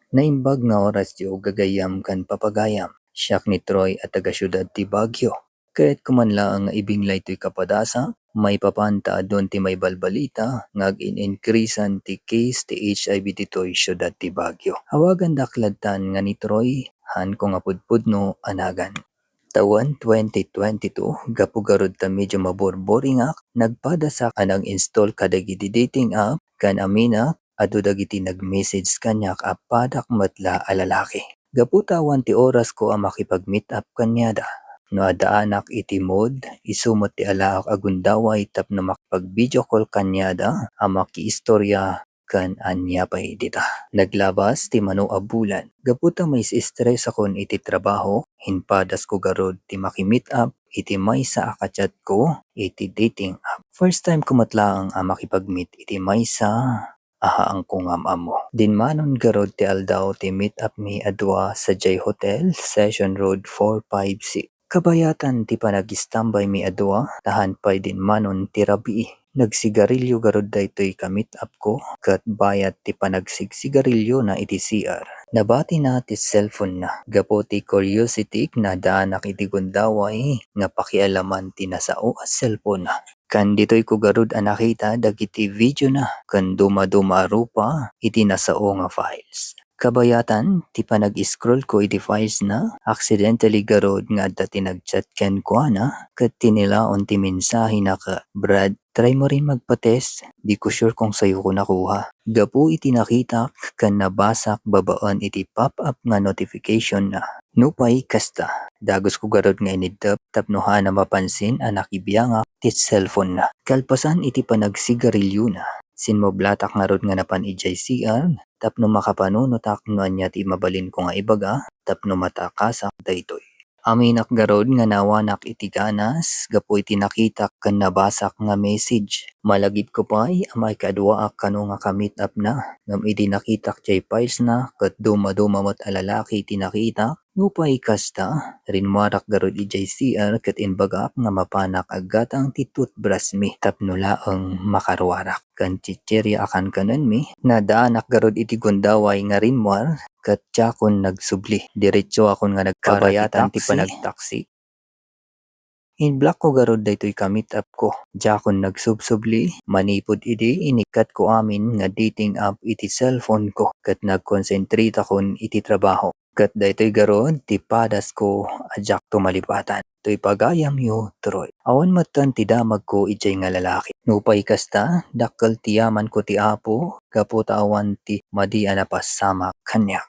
Naimbag nga oras ti gagayam kan papagayam. Siyak ni Troy at taga-syudad ti Baguio. Kaya't kumanla ang ibinglay to'y kapadasa, may papanta adon ti may balbalita, ngag in-increasean ti case ti HIV dito'y syudad ti Baguio. Hawagan dakladtan nga ni Troy, han ko nga pudpudno anagan. Tawan 2022, gapugarod ta medyo maborboringak, nagpadasak anang install kadagiti dating app, kan amina, adu dagiti nag-message kanyak apadak matla alalaki. Gaputawan ti oras ko ang makipag-meet up kanyada. No adaanak iti mod, isumot ti alaak agundaway tapno makipag-video call kanyada, ang makiistorya kan anyapay dita. Naglabas ti mano a bulan. Gaputa may stress akon iti trabaho, hinpadas ko garod ti maki-meet up, iti maysa akachat ko, iti dating app. First time ko matlaang makipag-meet iti maysa ang kungam-amo. Dinmanon garod ti aldaw ti meet up mi adwa sa J Hotel, Session Road 456. Kabayatan ti panag-istambay mi adwa, tahan pay dinmanon ti rabii. Nagsigarilyo garod daytoy ka-meet up ko, kat bayat ti panagsigsigarilyo na iti CR. Nabati na ti cellphone na, gapo ti curiosity na daanak iti gundaway, nga pakialaman ti nasao as cellphone na. Kan dito'y ko garud nakita dagiti video na, kan duma-duma rupa iti nasao nga files. Kabayatan, ti panag-scroll ko iti files na, accidentally garod nga adda ti nag-chat ken ko na, kat tinilaon ti mensahe na ka, Brad, try mo rin magpa-test, di ko sure kung sayo ko nakuha. Gapu iti nakita, kan nabasak babaan iti pop-up nga notification na. Nupay kasta, dagos ko garod nga inidap, tapnohan na mapansin nakibiyanga ti cellphone na. Kalpasan iti panagsigarilyo na. Sinmoblatak nga rod nga napan ijay CR, tapno makapanunotak no anya ti mabalin ko nga ibaga, tapno matakasak daytoy. Aminak garod nga nawanak iti ganas, gapo iti nakitak kan nabasak nga message. Malagip ko pa'y amay kadwaak kano nga ka-meet up na, ngam iti nakitak jay files na, kat duma-duma mat alalaki iti nakitak, nupay kasta, rinmarak garod ijay CR kat inbagak nga mapanak aggatang ti toothbrush mi, tapno laang makarwarak. Kan chichirya akan kanan mi, nadaanak garod iti gundaway nga rinwar, kat jakon nagsubli. Diretso akon nga nagkabayatan ti panagtaksi. In-block ko garod daytoy ka-meet up ko. Jakon nagsubsubli, manipod iti inikat ko amin nga dating app iti cellphone ko, kat nagkonsentrate akon iti trabaho. Kat daytoy garod ti padas ko ajak tumalipatan. To'y pagayam yo, Troy. Awan matan ti damag ko ijay nga lalaki. Nupay kasta, dakkel ti yaman ko ti apo, kaputa awan ti madian na pasama kanya.